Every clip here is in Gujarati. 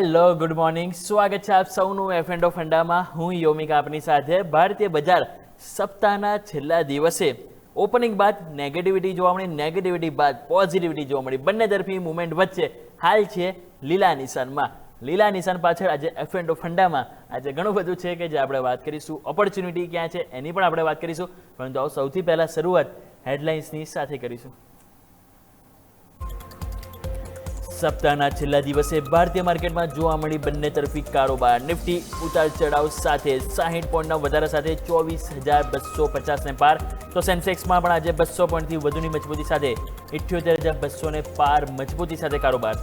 હેલો ગુડ મોર્નિંગ, સ્વાગત છે આપ સૌનું એફ એન્ડ ઓફ ફંડામાં. હું યોમિક આપની સાથે. ભારતીય બજાર સપ્તાહના છેલ્લા દિવસે ઓપનિંગ બાદ નેગેટિવિટી જોવા મળી, નેગેટિવિટી બાદ પોઝિટિવિટી જોવા મળી. બંને તરફી મુવમેન્ટ વચ્ચે હાલ છે લીલા નિશાનમાં. લીલા નિશાન પાછળ આજે એફ એન્ડ ઓફ ફંડામાં આજે ઘણું બધું છે કે જે આપણે વાત કરીશું. ઓપોર્ચ્યુનિટી ક્યાં છે એની પણ આપણે વાત કરીશું, પરંતુ સૌથી પહેલાં શરૂઆત હેડલાઇન્સની સાથે કરીશું. સપ્તાહના છેલ્લા દિવસે ભારતીય માર્કેટમાં જોવા મળી બંને તરફી કારોબાર. નિફ્ટી ઉતાર ચઢાવ સાથે 60 પોઈન્ટના વધારા સાથે 24,250 ને પાર. તો સેન્સેક્સમાં પણ આજે 200 પોઈન્ટથી વધુની મજબૂતી સાથે 78,200 ને પાર મજબૂતી સાથે કારોબાર.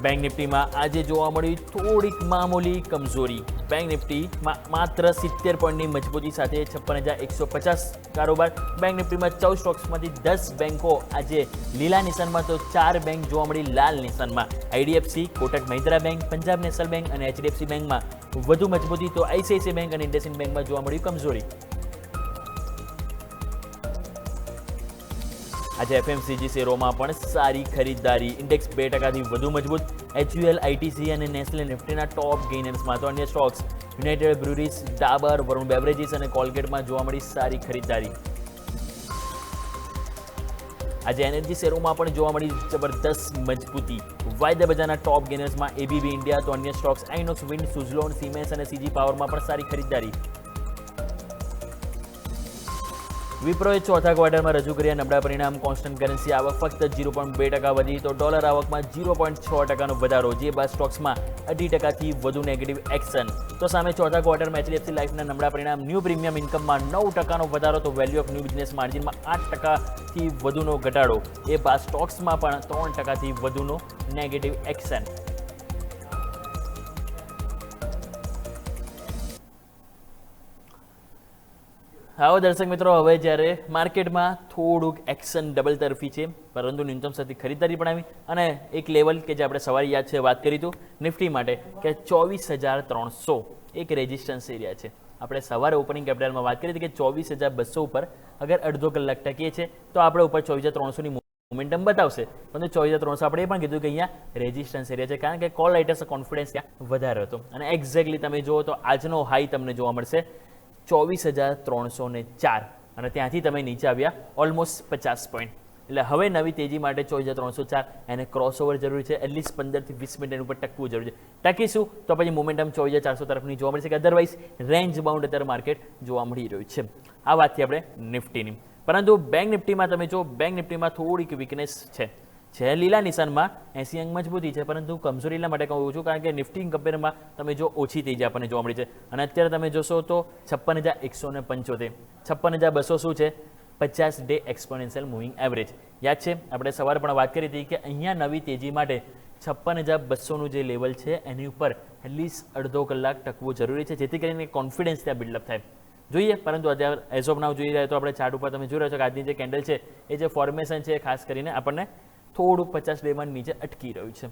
બેંક નિફ્ટીમાં આજે જોવા મળી થોડીક મામૂલી કમજોરી. બેંક નિફ્ટીમાં માત્ર 70 પોઈન્ટની મજબૂતી સાથે 56,150 કારોબાર. બેંક નિફ્ટીમાં 14 સ્ટોક્સમાંથી 10 બેંકો આજે લીલા નિશાનમાં, તો 4 બેંક જોવા મળી લાલ નિશાનમાં. IDFC, Kotak Mahindra bank, Punjab national bank અને એચડીએફસી બેંકમાં વધુ મજબૂતી, તો આઈસીઆઈસીઆઈ બેંક અને ઇન્ડસઇન્ડ બેંકમાં જોવા મળી કમજોરી. આજે એફએમસીજી શેરોમાં પણ સારી ખરીદદારી. ઇન્ડેક્સ 2% વધુ મજબૂત. એચયુએલ, આઈટીસી અને નેસ્લે નિફ્ટીના ટોપ ગેઇનર્સમાં, તો અન્ય stocks United Breweries, Dabur, Varun beverages અને કોલગેટમાં જોવા મળી સારી ખરીદદારી. આજે એનર્જી શેરોમાં પણ જોવા મળી જબરદસ્ત મજબૂતી. વાયદા બજારના ટોપ ગેઇનર્સમાં એબીબી ઇન્ડિયા, તો અન્ય stocks Inox Wind, Suzlon, Siemens અને સીજી પાવરમાં પણ સારી ખરીદદારી. વિપ્રોએ ચોથા ક્વાર્ટરમાં રજૂ કર્યા નબળા પરિણામ. કોન્સ્ટન્ટ કરન્સી આવક ફક્ત 0.2% વધી, તો ડોલર આવકમાં 0.6% વધારો. જે બાદ સ્ટોક્સમાં 2.5%થી વધુ નેગેટિવ એક્શન. તો સામે ચોથા ક્વાર્ટરમાં એચડીએફસી લાઇફના નબળા પરિણામ. ન્યૂ પ્રીમિયમ ઇન્કમમાં 9%નો વધારો, તો વેલ્યુ ઓફ ન્યૂ બિઝનેસ માર્જિનમાં 8%થી વધુનો ઘટાડો. એ બાદ સ્ટોક્સમાં પણ 3%થી વધુનો નેગેટિવ એક્શન. આવો દર્શક મિત્રો, હવે જ્યારે માર્કેટમાં થોડુંક એક્શન ડબલ તરફી છે, પરંતુ ન્યૂનતમ સાથે ખરીદારી પણ આવી. અને એક લેવલ કે જે આપણે સવારે યાદ છે વાત કરી હતું નિફ્ટી માટે કે 24,300 એક રેઝિસ્ટન્સ એરિયા છે. આપણે સવારે ઓપનિંગ કેપિટલમાં વાત કરી હતી કે 24,200 ઉપર અગર અડધો કલાક ટકીએ છે તો આપણે ઉપર 24,300ની મોમેન્ટમ બતાવશે. પરંતુ 24,300 આપણે એ પણ કીધું કે અહીંયા રેઝિસ્ટન્સ એરિયા છે, કારણ કે કોલ રાઇટર્સ કોન્ફિડન્સ ત્યાં વધારે હતો. અને એક્ઝેક્ટલી તમે જુઓ તો આજનો હાઈ તમને જોવા મળશે 24,304 અને ત્યાંથી તમે નીચે આવ્યા ઓલમોસ્ટ 50 પોઈન્ટ. એટલે હવે નવી તેજી માટે 24,304 એને ક્રોસઓવર જરૂરી છે. એટલીસ્ટ 15 થી 20 મિનિટ એની ઉપર ટકવું જરૂરી છે. ટકીશું તો પછી મોમેન્ટમ 24,400 તરફની જોવા મળશે, કે અધરવાઇઝ રેન્જ બાઉન્ડ અત્યારે માર્કેટ જોવા મળી રહ્યું છે. આ વાતથી આપણે નિફ્ટીની. પરંતુ બેંક નિફ્ટીમાં તમે જો, બેંક નિફ્ટીમાં થોડીક વીકનેસ છે. લીલા નિશાનમાં 80 અંક મજબૂતી છે, પરંતુ કમજોરી એટલા માટે કહું છું કારણ કે નિફ્ટી કમ્પેરમાં તમે જો ઓછી તેજી આપણને જોવા મળી છે. અને અત્યારે તમે જોશો તો 56,175, 56,200 શું છે? 50 ડે એક્સપોનેન્શિયલ મૂવિંગ એવરેજ. યાદ છે આપણે સવારે પણ વાત કરી હતી કે અહીંયા નવી તેજી માટે 56,200નું જે લેવલ છે એની ઉપર એટલીસ્ટ અડધો કલાક ટકવું જરૂરી છે, જેથી કરીને કોન્ફિડન્સ ત્યાં બિલ્ડઅપ થાય. જોઈએ, પરંતુ અત્યારે એઝ ઓફ નાવ જોઈ રહ્યા તો આપણે ચાર્ટ ઉપર તમે જોઈ રહ્યા છો કે આજની જે કેન્ડલ છે એ જે ફોર્મેશન છે ખાસ કરીને આપણને થોડું 50 ડેમાં નીચે અટકી રહ્યું છે.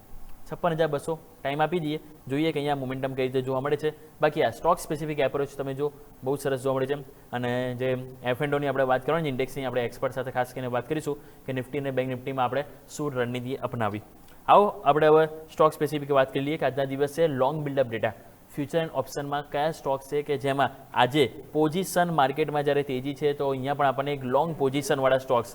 56,200 ટાઈમ આપી દઈએ, જોઈએ કે અહીંયા મોમેન્ટમ કઈ રીતે જોવા મળે છે. બાકી આ સ્ટોક સ્પેસિફિક એપ્રોચ તમે જો બહુ સરસ જોવા મળે છે. અને જે એફ એન્ડ ઓની આપણે વાત કરવાની, ઇન્ડેક્સની આપણે એક્સપર્ટ સાથે ખાસ કરીને વાત કરીશું કે નિફ્ટી અને બેંક નિફ્ટીમાં આપણે શું રણનીતિ અપનાવી. આવો આપણે હવે સ્ટોક સ્પેસિફિક વાત કરી લઈએ કે આજના દિવસે long buildup data future and ઓપ્શનમાં કયા સ્ટોક છે કે જેમાં આજે પોઝિશન માર્કેટમાં જ્યારે તેજી છે તો અહીંયા પણ આપણને એક લોંગ પોઝિશનવાળા સ્ટોક્સ.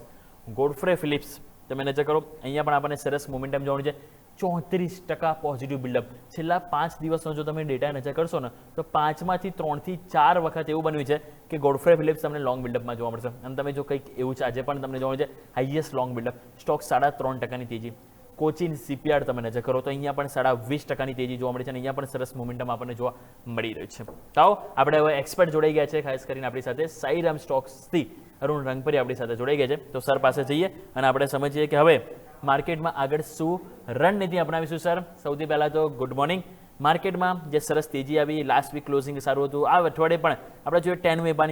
ગોડફ્રે ફિલિપ્સ તમે નજર કરો, અહીંયા પણ આપણને સરસ મોમેન્ટમ જોવાનું છે. 34% પોઝિટિવ બિલ્ડઅપ. છેલ્લા 5 દિવસનો જો તમે ડેટા નજર કરશો ને તો 5માંથી 3 થી 4 વખત એવું બન્યું છે કે ગોડફ્રે ફિલિપ્સ તમને લોંગ બિલ્ડઅપમાં જોવા મળશે. અને તમે જો કંઈક એવું છે આજે પણ તમને જોવાનું છે હાઈએસ્ટ લોંગ બિલ્ડઅપ. સ્ટોક 3.5%ની તેજી. કોચિન શિપયાર્ડ તમે નજર કરો તો અહીંયા પણ 20.5%ની તેજી જોવા મળે છે. અને અહીંયા પણ સરસ મોમેન્ટમ આપણને જોવા મળી રહ્યું છે. તો આપણે હવે એક્સપર્ટ જોડાઈ ગયા છે, ખાસ કરીને આપણી સાથે સાઈરામ સ્ટોક્સથી અરુણ રંગપરી આપણી સાથે જોડાઈ ગયા છે. તો સર પાસે જઈએ અને આપણે સમજીએ કે હવે માર્કેટમાં આગળ શું રણનીતિ અપનાવીશું. સર, સૌથી પહેલાં તો ગુડ મોર્નિંગ. માર્કેટમાં જે સરસ તેજી આવી, લાસ્ટ વીક ક્લોઝિંગ સારું હતું. આ અઠવાડિયે પણ આપણે જોઈએ 10 વેમાં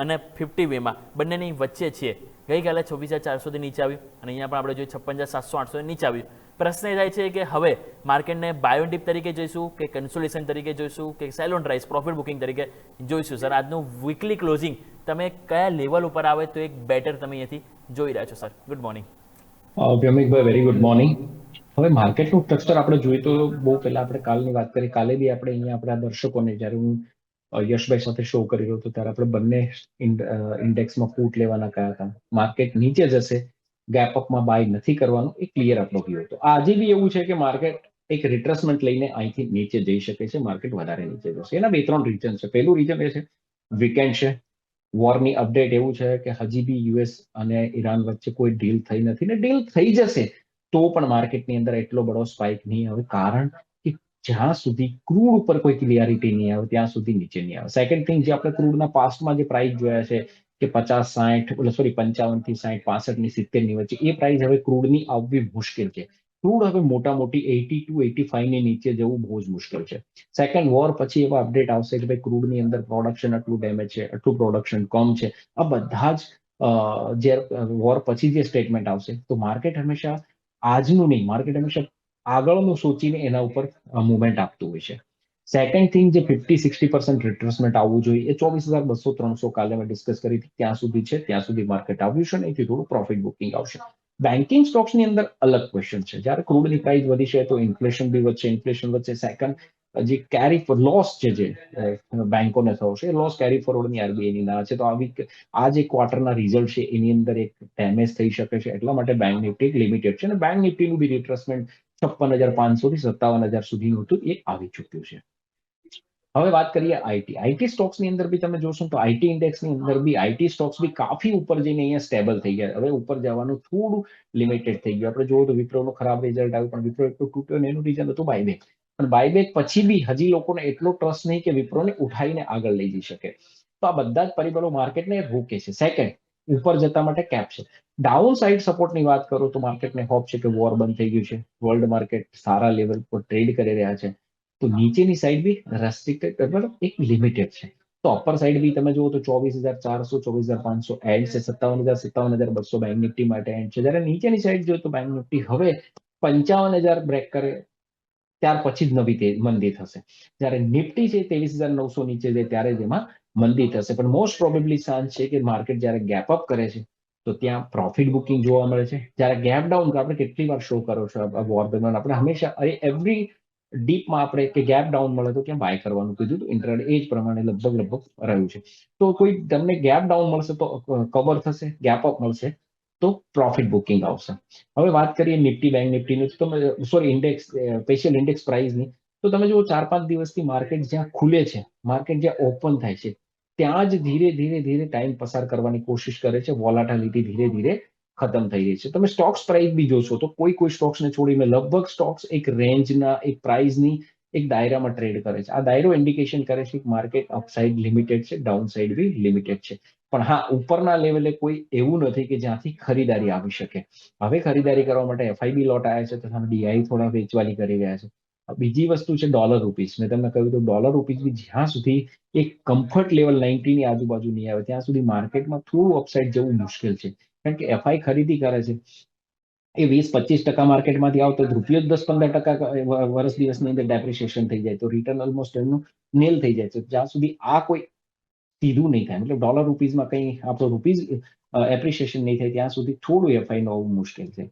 અને 50 વેમાં બંનેની વચ્ચે છીએ. ગઈકાલે 26,400થી નીચે આવ્યું અને અહીંયા પણ આપણે જોઈએ 56,700-800 નીચે આવ્યું. પ્રશ્ન એ થાય છે કે હવે માર્કેટને બાયો ડીપ તરીકે જોઈશું કે કન્સોલિડેશન તરીકે જોઈશું કે સેલોન રાઇસ પ્રોફિટ બુકિંગ તરીકે જોઈશું. સર, આજનું વીકલી ક્લોઝિંગ તમે કયા લેવલ ઉપર આવે તો એક બેટર તમે અહીંયાથી જોઈ રહ્યા છો? Sir, good morning. વ્યોમિકભાઈ, વેરી ગુડ મોર્નિંગ. હવે માર્કેટનું સ્ટ્રક્ચર આપણે જોઈએ તો બહુ પહેલા આપણે કાલની વાત કરી. કાલે બી આપણે અહીંયા આપણા દર્શકોને જ્યારે હું યશભાઈ સાથે શો કરી રહ્યો હતો ત્યારે આપણે બંને ઇન્ડેક્સમાં ફૂટ લેવાના કયા હતા. માર્કેટ નીચે જશે, ગેપ અપમાં બાય નથી કરવાનું, એ ક્લિયર આપણો વ્યૂ હતો. આજે બી એવું છે કે માર્કેટ એક રિટ્રેસમેન્ટ લઈને અહીંથી નીચે જઈ શકે છે. માર્કેટ વધારે નીચે જશે. એના બે ત્રણ રીઝન છે. પહેલું રીઝન એ છે વીકેન્ડ છે. વોરની અપડેટ એવું છે કે હજી બી યુએસ અને ઈરાન વચ્ચે કોઈ ડીલ થઈ નથી ને ડીલ થઈ જશે તો પણ માર્કેટની અંદર એટલો બધો સ્પાઇક નહીં આવે, કારણ કે જ્યાં સુધી ક્રૂડ ઉપર કોઈ ક્લિયરિટી નહીં આવે ત્યાં સુધી નીચે નહીં આવે. સેકન્ડ થિંગ, જે આપણે ક્રૂડના પાસ્ટમાં જે પ્રાઇસ જોયા છે કે 50-60, સોરી 55 થી 60, 65 ની 70 ની વચ્ચે, એ પ્રાઇસ હવે ક્રૂડની આવવી મુશ્કેલ છે. ક્રૂડ હવે મોટા મોટી 80 to 85 ની નીચે જવું બહુ જ મુશ્કેલ છે. સેકન્ડ, વોર પછી એવા અપડેટ આવશે કે ભાઈ ક્રૂડની અંદર પ્રોડક્શન આટલું ડેમેજ છે, આટલું પ્રોડક્શન કમ છે. આ બધા જ જે વોર પછી જે સ્ટેટમેન્ટ આવશે તો માર્કેટ હંમેશા આજનું નહીં, માર્કેટ હંમેશા આગળનું સોચીને એના ઉપર મુવમેન્ટ આપતું હોય છે. સેકન્ડ થિંગ, જે 50-60% રિટ્રેસમેન્ટ આવવું જોઈએ એ 24,200-300 કાલે મેં ડિસ્કસ કરી હતી ત્યાં સુધી છે. ત્યાં સુધી માર્કેટ આવ્યું છે ને એથી થોડું પ્રોફિટ બુકિંગ આવશે. બેન્કિંગ સ્ટોક્સની અંદર અલગ ક્વેશ્ચન છે. જ્યારે ક્રૂડની પ્રાઇસ વધી છે તો ઇન્ફ્લેશન બી વધશે. ઇન્ફ્લેશન વધશે, સેકન્ડ જે કેરી લોસ છે જે બેંકોને થયો છે, એ લોસ કેરી ફોરવર્ડની આરબીઆઈની ના છે. તો આ જે ક્વાર્ટરના રિઝલ્ટ છે એની અંદર એક ડેમેજ થઈ શકે છે. એટલા માટે બેંક નિફ્ટી એક લિમિટેડ છે અને બેંક નિફ્ટીનું બી રિટ્રેસમેન્ટ 56,500 થી 57,000 સુધીનું હતું, એ આવી ચૂક્યું છે. હવે વાત કરીએ આઈટી સ્ટોક્સની અંદર બી તમે જોશો તો આઈટી ઇન્ડેક્સની અંદર બી આઈટી સ્ટોક્સ બી કાફી ઉપર જઈને અહીંયા સ્ટેબલ થઈ ગયા. હવે ઉપર જવાનું થોડું લિમિટેડ થઈ ગયું. આપણે જોયું તો વિપ્રોનું ખરાબ રિઝલ્ટ આવ્યું, પણ વિપ્રો એટલું તૂટ્યો ને એનું રીઝન હતું બાયબેક. પણ બાયબેક પછી બી હજી લોકોને એટલો ટ્રસ્ટ નહીં કે વિપ્રોને ઉઠાવીને આગળ લઈ જઈ શકે. તો આ બધા જ પરિબળો માર્કેટને રોકે છે. સેકન્ડ, ઉપર જતા માટે કેપ છે. ડાઉન સાઇડ સપોર્ટની વાત કરું તો માર્કેટને હોપ છે કે વોર બંધ થઈ ગયું છે, વર્લ્ડ માર્કેટ સારા લેવલ પર ટ્રેડ કરી રહ્યા છે. તો નીચેની સાઈડ બી રેસ્ટ્રિક્ટેડ, મતલબ એક લિમિટેડ છે. તો અપર સાઈડ બી તમે જુઓ તો 24,400, 24,500 એન્ડ છે. 57,000, 57,200 બેંક નિફ્ટી માટે એન્ડ છે. જ્યારે નીચેની સાઈડ જોઈએ તો બેંક નિફ્ટી હવે 55,000 બ્રેક કરે ત્યાર પછી જ નવી મંદી થશે. જ્યારે નિફ્ટી છે 23,900 નીચે જાય ત્યારે જ એમાં મંદી થશે. પણ મોસ્ટ પ્રોબેબલી ચાન્સ છે કે માર્કેટ જ્યારે ગેપ અપ કરે છે તો ત્યાં પ્રોફિટ બુકિંગ જોવા મળે છે. જ્યારે ગેપ ડાઉન, આપણે કેટલી વાર શો કરો છો વોર દરમિયાન, આપણે હંમેશા એવરી ડીપમાં આપણે કે ગેપ ડાઉન મળે તો ક્યાં બાય કરવાનું કીધું હતું ઇન્ટ્રાડે, એ જ પ્રમાણે લગભગ રહ્યું છે. તો કોઈ તમને ગેપ ડાઉન મળશે તો કવર થશે, ગેપ અપ મળશે તો પ્રોફિટ બુકિંગ આવશે. હવે વાત કરીએ નિફ્ટી બેંક નિફ્ટીની, તો તમે સોરી ઇન્ડેક્સ સ્પેશિયલ ઇન્ડેક્સ પ્રાઇસની, તો તમે જુઓ 4-5 દિવસથી માર્કેટ જ્યાં ખુલે છે, માર્કેટ જ્યાં ઓપન થાય છે ત્યાં જ ધીરે ધીરે ધીરે ટાઈમ પસાર કરવાની કોશિશ કરે છે. વોલાટિલિટી ધીરે ધીરે ખતમ થઈ રહી છે. તમે સ્ટોક્સ પ્રાઇસ બી જોશો તો કોઈ સ્ટોક્સને છોડીને લગભગ સ્ટોક્સ એક રેન્જના, એક પ્રાઇસની એક દાયરામાં ટ્રેડ કરે છે. આ દાયરો ઇન્ડિકેશન કરે છે કે માર્કેટ અપસાઇડ લિમિટેડ છે, ડાઉન સાઇડ બી લિમિટેડ છે. પણ હા, ઉપરના લેવલે કોઈ એવું નથી કે જ્યાંથી ખરીદારી આવી શકે. હવે ખરીદારી કરવા માટે એફઆઈબી લોટ આવ્યા છે તથા ડીઆઈ થોડા વેચવાની કરી રહ્યા છે. બીજી વસ્તુ છે ડોલર રૂપીસ. મેં તમને કહ્યું તો ડોલર રૂપીસ બી જ્યાં સુધી એક કમ્ફર્ટ લેવલ 90 ની આજુબાજુ નહીં આવે ત્યાં સુધી માર્કેટમાં થોડું અપસાઇડ જવું મુશ્કેલ છે. કારણ કે એફઆઈ ખરીદી કરે છે, એ 20-25% માર્કેટમાંથી આવતો રૂપિયો જ 10-15% વર્ષ દિવસની અંદર ડેપ્રિસિએશન થઈ જાય તો રિટર્ન ઓલમોસ્ટ એમનું નેલ થઈ જાય છે. જ્યાં સુધી આ કોઈ સીધું નહીં થાય, મતલબ ડોલર રૂપીઝમાં કંઈ આપણો રૂપીઝ એપ્રિસિએશન નહીં થાય ત્યાં સુધી થોડું એફઆઈ નું આવવું મુશ્કેલ છે.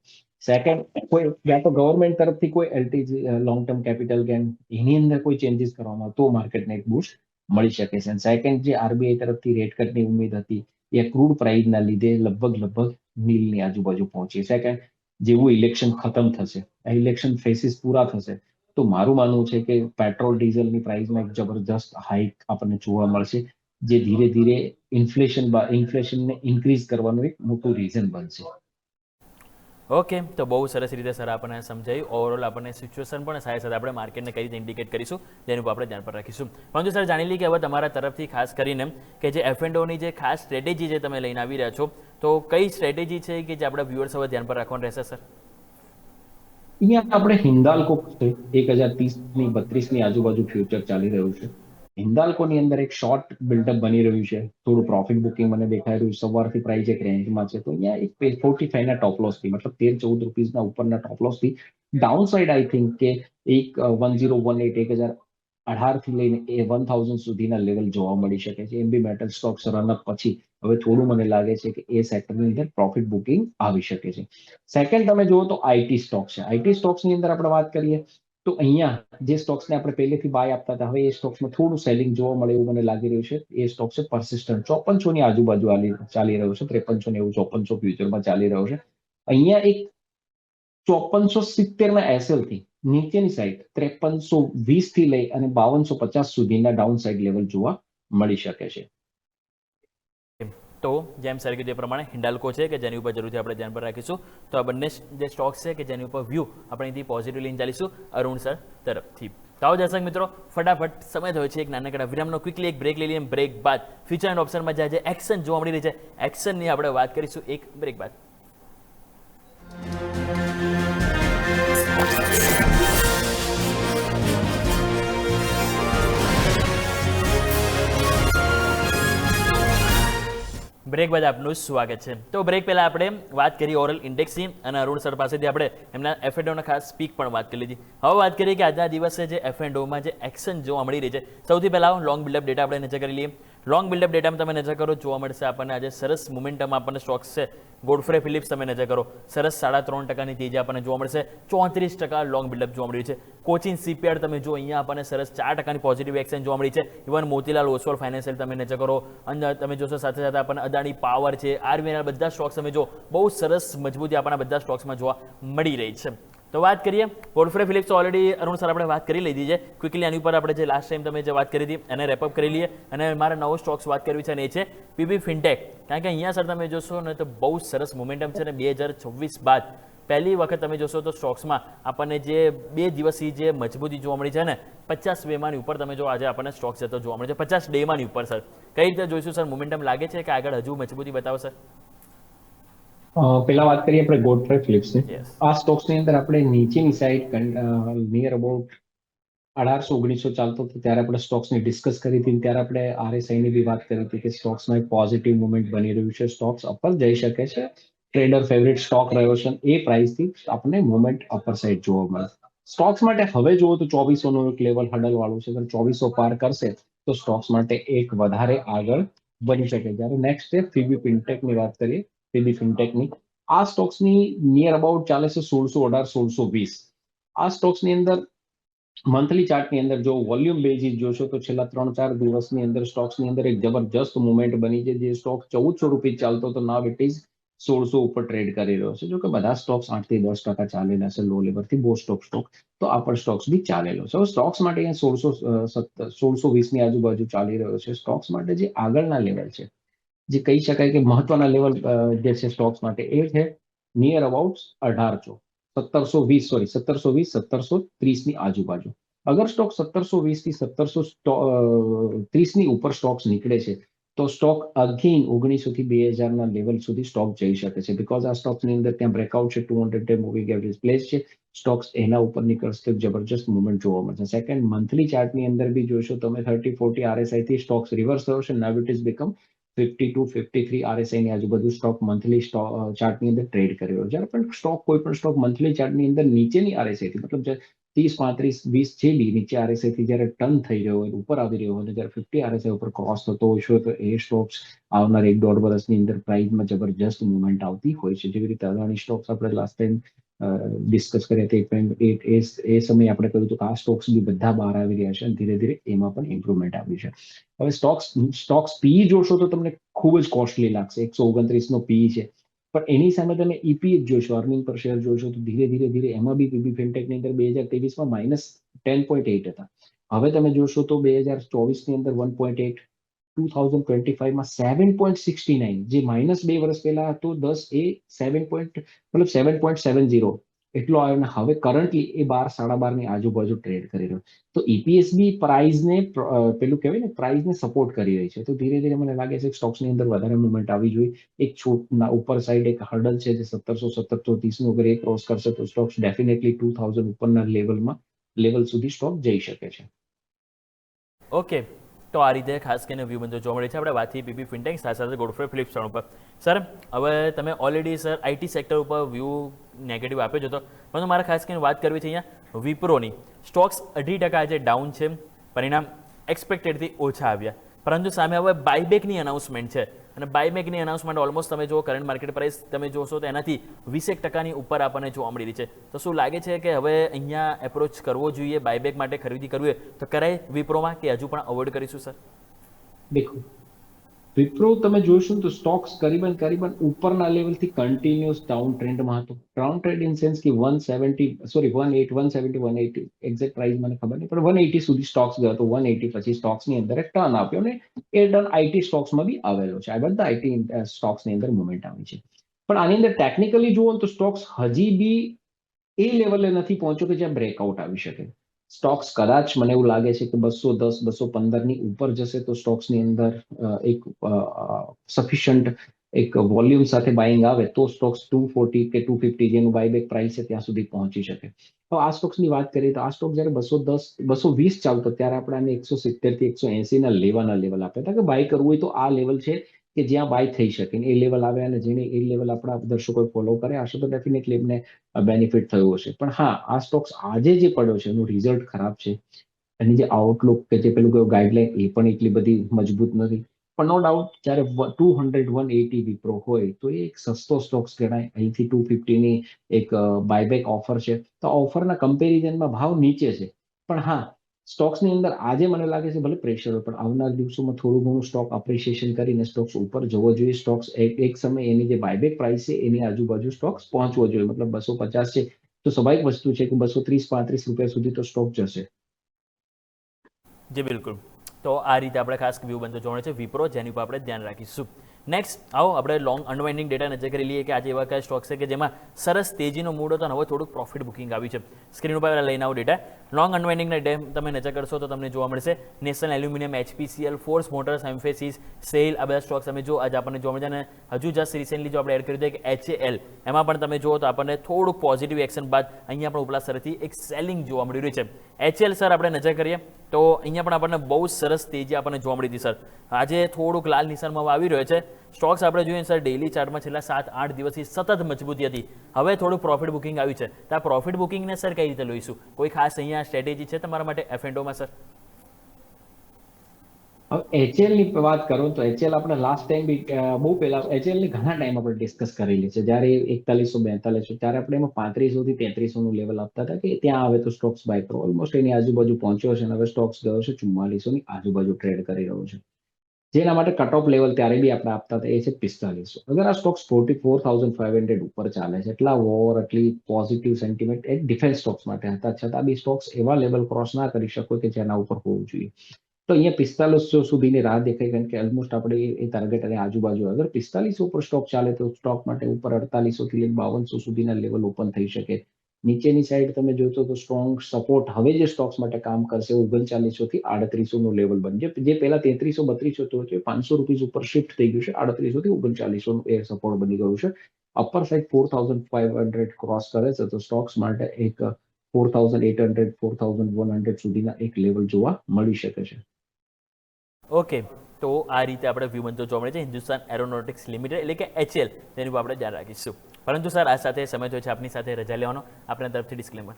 સેકન્ડ, કોઈ યા તો ગવર્મેન્ટ તરફથી કોઈ એલટીજી લોંગ ટર્મ કેપિટલ ગેન એની અંદર કોઈ ચેન્જીસ કરવામાં તો માર્કેટને એક બૂસ્ટ મળી શકે છે. સેકન્ડ, જે આરબીઆઈ તરફથી રેટ કટની ઉમ્મીદ હતી એ ક્રૂડ પ્રાઇસના લીધે લગભગ નીલની આજુબાજુ પહોંચી. સેકન્ડ, જેવું ઇલેક્શન ખતમ થશે, આ ઇલેક્શન ફેસીસ પૂરા થશે તો મારું માનવું છે કે પેટ્રોલ ડીઝલની પ્રાઇસમાં એક જબરજસ્ત હાઇક આપણને જોવા મળશે, જે ધીરે ધીરે ઇન્ફ્લેશનને ઇન્ક્રીઝ કરવાનું એક મોટું રીઝન બનશે. ઓકે, તો બહુ સરસ રીતે સર આપણને સમજાયું. ઓવરઓલ આપણને સિચ્યુએશન પણ સાથે સાથે આપણે માર્કેટને કઈ રીતે ઇન્ડિકેટ કરીશું તેનું આપણે ધ્યાન પર રાખીશું. પરંતુ સર જાણી લઈએ કે હવે તમારા તરફથી ખાસ કરીને કે જે એફ&ઓની જે ખાસ સ્ટ્રેટેજી જે તમે લઈને આવી રહ્યા છો, તો કઈ સ્ટ્રેટેજી છે કે જે આપણા વ્યુઅર્સ હવે ધ્યાન પર રાખવાનું રહેશે સર? અહીંયા આપણે હિન્દાલ્કો છે 1,030-32 ની આજુબાજુ ફ્યુચર ચાલી રહ્યું છે. હિન્દાલ્કોની અંદર એક શોર્ટ બિલ્ડઅપ બની રહ્યું છે, થોડું પ્રોફિટ બુકિંગ મને દેખાઈ રહ્યું છે. સવારથી પ્રાઇસ એક રેન્જમાં છે તો અહીંયા એક 45 ના ટોપ લોસ થી, મતલબ 13-14 રૂપીસના ઉપરના ટોપ લોસ થી ડાઉન સાઇડ આઈ થિંક કે એક 1018, 1,018 થી લઈને 1,000 સુધીના લેવલ જોવા મળી શકે છે. એમબી મેટલ સ્ટોક્સ રનઅપ પછી હવે થોડું મને લાગે છે કે એ સેક્ટરની અંદર પ્રોફિટ બુકિંગ આવી શકે છે. સેકન્ડ તમે જુઓ તો આઈટી સ્ટોક છે. આઈટી સ્ટોક્સની અંદર આપણે વાત કરીએ તો અહીંયા જે સ્ટોક્સને આપણે પહેલેથી બાય આપતા હતા, હવે એ સ્ટોક્સમાં થોડું સેલિંગ જોવા મળે એવું મને લાગી રહ્યું છે. એ સ્ટોક છે પરસિસ્ટન્ટ, 5400 ની આજુબાજુ ચાલી રહ્યું છે, 5390 5400 ફ્યુચરમાં ચાલી રહ્યો છે. અહીંયા એક 5470 ના એસએલ થી નીચેની સાઈડ 5320 થી લઈ અને 5250 સુધીના ડાઉન સાઈડ લેવલ જોવા મળી શકે છે. તો જેમ સર કીધું એ પ્રમાણે હિન્ડાલ્કો છે કે જેની ઉપર જરૂરથી આપણે ધ્યાન પર રાખીશું. તો આ બંને જે સ્ટોક્સ છે કે જેની ઉપર વ્યૂ આપણે અહીંથી પોઝિટિવ લઈને ચાલીશું અરુણ સર તરફથી. તો આવો દર્શક મિત્રો, ફટાફટ સમય થયો છે એક નાનકડા વિરામનો. ક્વિકલી એક બ્રેક લઈ લઈએ. બ્રેક બાદ ફ્યુચર એન્ડ ઓપ્શનમાં જે એક્શન જોવા મળી રહી છે, એક્શનની આપણે વાત કરીશું એક બ્રેક બાદ. બ્રેક બાદ આપનું સ્વાગત છે. તો બ્રેક પહેલા આપણે વાત કરી ઓરલ ઇન્ડેક્સની અને અરુણ સર પાસેથી આપણે એમના એફએનડોના ખાસ સ્પીક પણ વાત કરી લીધી. હવે વાત કરીએ કે આજના દિવસે જે એફએનડોમાં જે એક્શન જોવા મળી રહી છે, સૌથી પહેલાં લોંગ બિલ્ડઅપ ડેટા આપણે નજર કરી લઈએ. લોંગ બિલ્ડઅપ ડેટામાં તમે નજર કરો, જોવા મળશે આપણને આજે સરસ મોમેન્ટમ આપણને સ્ટોક્સ છે. ગોડફ્રે ફિલિપ્સ તમે નજર કરો, સરસ 3.5% તેજી આપણને જોવા મળશે. 34% લોંગ બિલ્ડઅપ જોવા મળી છે. કોચિન સીપીઆર તમે જો, અહીંયા આપણને સરસ 4% પોઝિટિવ એક્શન જોવા મળી છે. ઇવન મોતીલાલ ઓસવાલ ફાઇનાન્શિયલ તમે નજર કરો, અને તમે જોશો સાથે સાથે આપણને અદાણી પાવર છે, આરવીએનએલ, બધા સ્ટોક્સ તમે જો, બહુ સરસ મજબૂતી આપણને બધા સ્ટોક્સમાં જોવા મળી રહી છે. તો વાત કરીએ Godfrey Phillips, already Arun sir આપણે વાત કરી લીધી છે. ક્વિકલી આની ઉપર આપણે જે લાસ્ટ ટાઈમ તમે જે વાત કરી હતી એને રેપઅપ કરી લઈએ. અને મારા નવો સ્ટોક્સ વાત કરવી છે અને એ છે પીબી ફિનટેક. કારણ કે અહીંયા સર તમે જોશો ને તો બહુ સરસ મોમેન્ટમ છે ને 2026 બાદ પહેલી વખત તમે જોશો તો સ્ટોક્સમાં આપણને જે 2 દિવસથી જે મજબૂતી જોવા મળી છે ને, 50 ડેમાંની ઉપર તમે જો આજે આપણને સ્ટોક્સ જતો જોવા મળે છે, 50 ડેમાંની ઉપર. સર કઈ રીતે જોઈશું સર, મોમેન્ટમ લાગે છે કે આગળ હજુ મજબૂતી બતાવશે? પેલા વાત કરીએ આપણે ગોડફ્રે ફિલિપ્સની. યસ, આ સ્ટોક્સની અંદર આપણે નીચેની સાઈડ નિયર અબાઉટ 1800-1900 ચાલતો હતો ત્યારે આપણે સ્ટોક્સની ડિસ્કસ કરી હતી. ત્યારે આપણે આરએસઆઈ ની બી વાત કરી હતી કે સ્ટોક્સમાં એક પોઝિટિવ મુવમેન્ટ બની રહ્યું છે, સ્ટોક્સ અપર જઈ શકે છે. ટ્રેડર ફેવરિટ સ્ટોક રહ્યો છે, એ પ્રાઇસથી આપણને મુવમેન્ટ અપર સાઈડ જોવા મળે. સ્ટોક્સ માટે હવે જુઓ તો 2400 નું એક લેવલ હડલ વાળું છે. અગર 2400 પાર કરશે તો સ્ટોક્સ માટે એક વધારે આગળ બની શકે. જ્યારે નેક્સ્ટ સ્ટેપ પીબી ફિનટેકની વાત કરીએ, પીબી ફિનટેકની આ સ્ટોક્સની નિયર અબાઉટ ચાલે છે 1618 1620. આ સ્ટોક્સની અંદર મંથલી ચાર્ટની અંદર જો વોલ્યુમ બેઝિસ જોશો તો છેલ્લા 3-4 દિવસની અંદર સ્ટોક્સની અંદર એક જબરજસ્ત મુવમેન્ટ બની છે. જે સ્ટોક 1400 રૂપિયા ચાલતો તો નાવ ઇટ ઇઝ 1600 ઉપર ટ્રેડ કરી રહ્યો છે. જો કે બધા સ્ટોક્સ 8-10% ચાલેલા છે લો લેવલથી, બહુ સ્ટોક તો આ પણ સ્ટોક્સ બી ચાલેલો છે. હવે સ્ટોક્સ માટે અહીંયા 1620 ની આજુબાજુ ચાલી રહ્યો છે. સ્ટોક્સ માટે જે આગળના લેવલ છે, જે કહી શકાય કે મહત્વના લેવલ જે છે સ્ટોક્સ માટે, એ છે નિયર અબાઉટ 1720 ની આજુબાજુ. અગર સ્ટોક 1720 થી 1730 ની ઉપર સ્ટોક્સ નીકળે છે તો સ્ટોક અગેન 1900 થી 2000 ના લેવલ સુધી સ્ટોક જઈ શકે છે. બીકોઝ આ સ્ટોક્સની અંદર ત્યાં બ્રેકઆઉટ છે, 200 ડે મૂવિંગ એવરેજ પ્લેસ છે, સ્ટોક્સ એના ઉપર નીકળશે, જબરજસ્ત મુવમેન્ટ જોવા મળશે. સેકન્ડ, મંથલી ચાર્ટની અંદર બી જોશો તમે 30-40 આરએસઆઈ થી સ્ટોક્સ રિવર્સ થયો છે. Now it is become 52-53 RSI ની આજુબાજુ સ્ટોક મંથલી ચાર્ટની અંદર ટ્રેડ કરી રહ્યો. જ્યારે પણ સ્ટોક કોઈ પણ સ્ટોક મંથલી ચાર્ટની અંદર નીચેની આરએસઆઈ થી, મતલબ 30-35-20 જે બી નીચે આરએસઆઈ થી જ્યારે ટર્ન થઈ રહ્યો હોય, ઉપર આવી રહ્યો હોય, જ્યારે 50 આરએસઆઈ ઉપર ક્રોસ થતો હોય છે તો એ સ્ટોક્સ આવનાર 1-1.5 વર્ષની અંદર પ્રાઇસમાં જબરજસ્ત મુવમેન્ટ આવતી હોય છે. જેવી રીતે અદાણી સ્ટોક્સ આપણે લાસ્ટ ટાઈમ ડિસ્કસ કર્યા હતા, એ સમયે આપણે કહ્યું હતું કે આ સ્ટોક્સ બી બધા બહાર આવી રહ્યા છે અને ધીરે ધીરે એમાં પણ ઇમ્પ્રુવમેન્ટ આવ્યું છે. હવે સ્ટોક્સ પી જોશો તો તમને ખૂબ જ કોસ્ટલી લાગશે. 129 નો પી છે, પણ એની સામે તમે ઈપીએચ જોશો, અર્નિંગ પર શેર જોશો તો ધીરે ધીરે એમાં બી પીબી ફિનટેકની અંદર 2023માં -10.8 હતા. હવે તમે જોશો તો 2024 ની અંદર 1.8, 2025માં 7.69, જે -2 વર્ષ પહેલા હતો 10, એ 7.70 એટલો આવ્યો ને હવે કરન્ટલી એ 12-12.5 ની આજુબાજુ ટ્રેડ કરી રહ્યો. તો ઈપીએસ બી પ્રાઇઝને પેલું કહેવાય ને, પ્રાઇઝને સપોર્ટ કરી રહી છે. તો ધીરે ધીરે મને લાગે છે કે સ્ટોક્સની અંદર વધારે મુવમેન્ટ આવી જોઈએ. એક છોટના ઉપર સાઈડ એક હર્ડલ છે જે 1700-1730 નું અગર એ ક્રોસ કરશે તો સ્ટોક્સ ડેફિનેટલી 2000 ઉપરના લેવલ સુધી સ્ટોક જઈ શકે છે. ઓકે. તો આ રીતે ખાસ કરીને વ્યૂ બંધો જોવા મળે છે. આપણે વાત થઈ પીબી ફિનટેક સાથે સાથે ગોડફ્રે ફિલિપ્સ ઉપર. સર હવે તમે ઓલરેડી સર આઈટી સેક્ટર ઉપર વ્યૂ નેગેટિવ આપ્યો જ હતો, પરંતુ મારે ખાસ કરીને વાત કરવી છે અહીંયા વિપ્રોની. સ્ટોક્સ 18% આજે ડાઉન છે, પરિણામ એક્સપેક્ટેડથી ઓછા આવ્યા. પરંતુ સામે હવે બાયબેકની અનાઉન્સમેન્ટ છે અને બાયબેકની અનાઉન્સમેન્ટ ઓલમોસ્ટ તમે જો કરંટ માર્કેટ પ્રાઇસ તમે જોશો તો એનાથી 20% ઉપર આપણને જોવા મળી રહી છે. તો શું લાગે છે કે હવે અહીંયા એપ્રોચ કરવો જોઈએ, બાયબેક માટે ખરીદી કરવી હોય તો કરાય વિપ્રોમાં કે હજુ પણ અવોઇડ કરીશું સર? દેખો, વિપ્રો તમે જોશો તો સ્ટોક્સ કરીબન ઉપરના લેવલથી કન્ટિન્યુઅસ ડાઉન ટ્રેન્ડમાં હતો. ડાઉન ટ્રેન્ડ ઇન સેન્સ કે 170 એક્ઝેક્ટ પ્રાઇસ મને ખબર નહીં, પણ 180 સુધી સ્ટોક્સ ગયો હતો. 180 પછી સ્ટોક્સની અંદર એક ટર્ન આપ્યો અને એ ટર્ન આઈટી સ્ટોક્સમાં બી આવેલો છે. આ બધા આઈટી સ્ટોક્સની અંદર મુવમેન્ટ આવી છે. પણ આની અંદર ટેકનિકલી જુઓ તો સ્ટોક્સ હજી બી એ લેવલે નથી પહોંચ્યો કે જ્યાં બ્રેકઆઉટ આવી શકે. સ્ટોક્સ કદાચ મને એવું લાગે છે કે 210 215 ની ઉપર જશે તો સ્ટોક્સની અંદર એક સફિશિયન્ટ એક વોલ્યુમ સાથે બાઇંગ આવે તો સ્ટોક્સ 240 કે 250 જેનું બાયબેક પ્રાઇસ છે ત્યાં સુધી પહોંચી શકે. તો આ સ્ટોક્સની વાત કરીએ તો આ સ્ટોક જ્યારે 210 220 ચાલતો ત્યારે આપણે આને 170 થી 180 ના લેવાના લેવલ આપ્યા હતા કે બાય કરવું હોય તો આ લેવલ છે કે જ્યાં બાય થઈ શકે. એ લેવલ આવે અને જેને એ લેવલ આપણા દર્શકો ફોલો કરે હશે તો ડેફિનેટલી એમને બેનિફિટ થયું હશે. પણ હા, આ સ્ટોક્સ આજે જે પડ્યો છે એનું રિઝલ્ટ ખરાબ છે. એની જે આઉટલુક કે જે પેલું ગાઈડલાઈન એ પણ એટલી બધી મજબૂત નથી. પણ નો ડાઉટ જ્યારે 200 180 વિપ્રો હોય તો એ એક સસ્તો સ્ટોક્સ ગણાય. અહીંથી 250 ની એક બાયબેક ઓફર છે તો ઓફરના કમ્પેરિઝનમાં ભાવ નીચે છે. પણ હા, સ્ટોક્સની અંદર આજે મને લાગે છે ભલે પ્રેશર હોય પણ આવનાર દિવસોમાં થોડું ઘણું સ્ટોક અપ્રિશિએશન કરીને સ્ટોક્સ ઉપર જવો જોઈએ. સ્ટોક્સ એક સમય એની જે બાયબેક પ્રાઇસ છે એની આજુબાજુ સ્ટોક્સ પહોંચવો જોઈએ. મતલબ 250 છે તો સ્વાભાવિક વસ્તુ છે કે 230-35 રૂપિયા સુધી તો સ્ટોક જશે. જી બિલકુલ. તો આ રીતે આપણે ખાસ વ્યૂ બનતો જોવા છે વિપ્રો, જેની ઉપર આપણે ધ્યાન રાખીશું. નેક્સ્ટ આવો આપણે લોંગ અનવાઇન્ડિંગ ડેટા નજર કરી લઈએ કે આજે એવા કયા સ્ટોક છે કે જેમાં સરસ તેજીનો મૂડ હતો અને હવે થોડુંક પ્રોફિટ બુકિંગ આવ્યું છે. સ્ક્રીન ઉપર લઈને આવો ડેટા. લોંગ અનવાઇન્ડિંગના ડેટા તમે નજર કરશો તો તમને જોવા મળશે national aluminium, HPCL, force motors, emphasis, cell, આ બધા સ્ટોક્સ તમે જો આજે આપણને જોવા મળે. અને હજુ જસ્ટ રિસેન્ટલી જો આપણે એડ કર્યું કે HAL, એમાં પણ તમે જુઓ તો આપણને થોડુંક પોઝિટિવ એક્શન બાદ અહીંયા પણ ઉપલા સ્તરથી એક સેલિંગ જોવા મળી રહ્યું છે. HAL સર આપણે નજર કરીએ તો અહીંયા પણ આપણને બહુ સરસ તેજી આપણને જોવા મળી હતી સર. આજે થોડુંક લાલ નિશાનમાં આવી રહ્યો છે. સ્ટોક્સ આપણે જોઈએ સર ડેઇલી ચાર્ટમાં છેલ્લા 7-8 દિવસથી સતત મજબૂતી હતી. હવે થોડું પ્રોફિટ બુકિંગ આવ્યું છે. તો આ પ્રોફિટ બુકિંગને સર કઈ રીતે લઈશું? કોઈ ખાસ અહીંયા સ્ટ્રેટેજી છે તમારા માટે F&Oમાં સર? HL ની વાત કરો તો HL આપણે લાસ્ટ ટાઈમ બી બહુ પહેલા HL ની ઘણા ટાઈમ આપણે ડિસ્કસ કરેલી છે. જ્યારે 4142 ત્યારે આપણે એમાં 3500 થી 3300 નું લેવલ આપતા હતા કે ત્યાં આવે તો સ્ટોક્સ બાય કરો. ઓલમોસ્ટ એની આજુબાજુ પહોંચ્યો છે અને હવે સ્ટોક્સ ગયો છે 4400 ની આજુબાજુ ટ્રેડ કરી રહ્યો છે. જેના માટે કટ ઓફ લેવલ ત્યારે બી આપણે આપતા હતા એ છે 4500. અગર આ સ્ટોક્સ 44500 ઉપર ચાલે છે, એટલા વોર, એટલી પોઝિટિવ સેન્ટિમેન્ટ એક ડિફેન્સ સ્ટોક્સ માટે હતા, છતાં બી સ્ટોક્સ એવા લેવલ ક્રોસ ના કરી શકો કે જેના ઉપર હોવું જોઈએ. તો અહીંયા 4500 સુધીની રાહ દેખાય કારણ કે ઓલમોસ્ટ આપણે એ ટાર્ગેટ અને આજુબાજુ અગર 4500 ઉપર સ્ટોક ચાલે તો સ્ટોક માટે ઉપર 4800 થી લઈને 5200 સુધીના લેવલ ઓપન થઈ શકે. નીચેની સાઈડ તમે જોશો તો સ્ટ્રોંગ સપોર્ટ હવે જે સ્ટોક્સ માટે કામ કરશે 3900 થી 3800 નું લેવલ બનશે. જે પહેલા 3300 3200 હતો એ 500 રૂપીસ ઉપર શિફ્ટ થઈ ગયું છે. 3800 થી 3900 નું એ સપોર્ટ બની ગયું છે. અપર સાઈડ 4500 ક્રોસ કરે છે તો સ્ટોક્સ માટે એક 4800 4100 સુધીના એક લેવલ જોવા મળી શકે છે. ઓકે, તો આ રીતે આપણે વ્યૂ બનતો જોવા મળે છે હિન્દુસ્તાન એરોનોટિક્સ લિમિટેડ એટલે કે HL, તેની ઉપર આપણે ધ્યાન રાખીશું. પરંતુ સર આ સાથે સમય થયો છે આપની સાથે રજા લેવાનો. આપણા તરફથી ડિસ્ક્લેમર.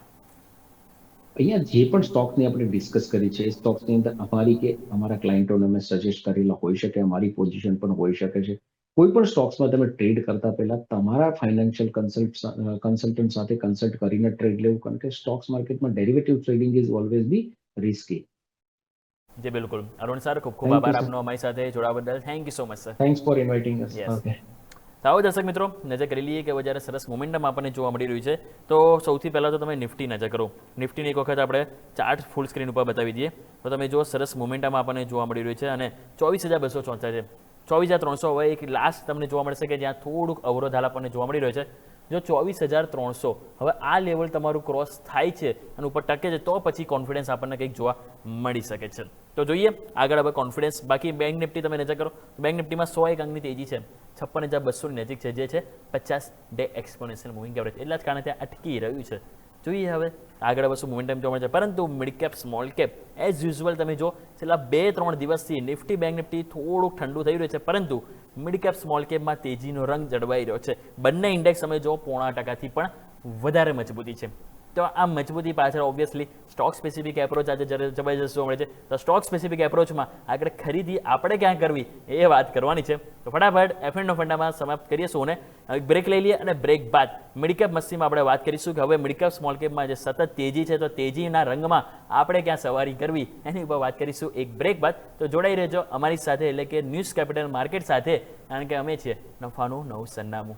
અહીંયા જે પણ સ્ટોકની આપણે ડિસ્કસ કરી છે એ સ્ટોક્સની અંદર અમારી કે અમારા ક્લાયન્ટોને અમે સજેસ્ટ કરેલા હોઈ શકે, અમારી પોઝિશન પણ હોઈ શકે છે. કોઈ પણ સ્ટોક્સમાં તમે ટ્રેડ કરતા પહેલા તમારા ફાઇનાન્શિયલ કન્સલ્ટન્ટ સાથે કન્સલ્ટ કરીને ટ્રેડ લેવું, કારણ કે સ્ટોક્સ માર્કેટમાં derivative trading is always be risky. જી બિલકુલ. અરુણ સર, ખૂબ ખૂબ Thank you, આભાર sir. આપનો અમારી સાથે જોડાવા બદલ. Thank you so much sir. Thanks for inviting us. Yes. Okay. તો આવો દર્શક મિત્રો, નજર કરી લઈએ કે જ્યારે સરસ મોમેન્ટમ આપણને જોવા મળી રહ્યું છે. તો સૌથી પહેલાં તો તમે નિફ્ટી નજર કરો. નિફ્ટીને એક વખત આપણે ચાર્ટ ફૂલ સ્ક્રીન ઉપર બતાવી દઈએ તો તમે જો સરસ મોમેન્ટમ આપણને જોવા મળી રહ્યું છે અને 24274 છે. 24300 હવે એક લાસ્ટ તમને જોવા મળશે કે જ્યાં થોડુંક અવરોધ હાલ આપણને જોવા મળી રહ્યો છે. જો 24300 હવે આ લેવલ તમારું ક્રોસ થાય છે અને ઉપર ટકે છે તો પછી કોન્ફિડન્સ આપણને કંઈક જોવા મળી શકે છે. તો જોઈએ આગળ હવે કોન્ફિડન્સ. બાકી બેંક નિફ્ટી તમે નજર કરો તો બેંક નિફ્ટીમાં 101 અંકની તેજી છે. 56200 ની નજીક છે, જે છે 50 ડે એક્સપોનેન્શિયલ મૂવિંગ એવરેજ. એટલા જ કારણે ત્યાં અટકી રહ્યું છે. જોઈએ હવે આગળ વસ્તુ મોમેન્ટમ જોવા મળે છે. પરંતુ mid cap, small cap as usual તમે જો છેલ્લા 2-3 દિવસથી નિફ્ટી બેંક નિફ્ટી થોડુંક ઠંડુ થઈ રહ્યું છે, પરંતુ મિડ કેપ સ્મોલ કેપમાં તેજીનો રંગ જળવાઈ રહ્યો છે. બંને ઇન્ડેક્સ તમે જો 0.5% પણ વધારે મજબૂતી છે. તો આ મજબૂતી પાછળ ઓબ્વિયસલી સ્ટોક સ્પેસિફિક એપ્રોચ આજે જબરજસ્ત જોવા મળે છે. તો સ્ટોક સ્પેસિફિક એપ્રોચમાં આગળ ખરીદી આપણે ક્યાં કરવી એ વાત કરવાની છે. તો ફટાફટ F&O ફંડામાં સમાપ્ત કરીએ સોને, એક બ્રેક લઈ લઈએ અને બ્રેક બાદ મિડકેપ મસ્તીમાં આપણે વાત કરીશું કે હવે મિડકેપ સ્મોલ કેપમાં જે સતત તેજી છે તો તેજીના રંગમાં આપણે ક્યાં સવારી કરવી એની ઉપર વાત કરીશું એક બ્રેક બાદ. તો જોડાઈ રહેજો અમારી સાથે, એટલે કે ન્યૂઝ કેપિટલ માર્કેટ સાથે, કારણ કે અમે છીએ નફાનું નવું સરનામું.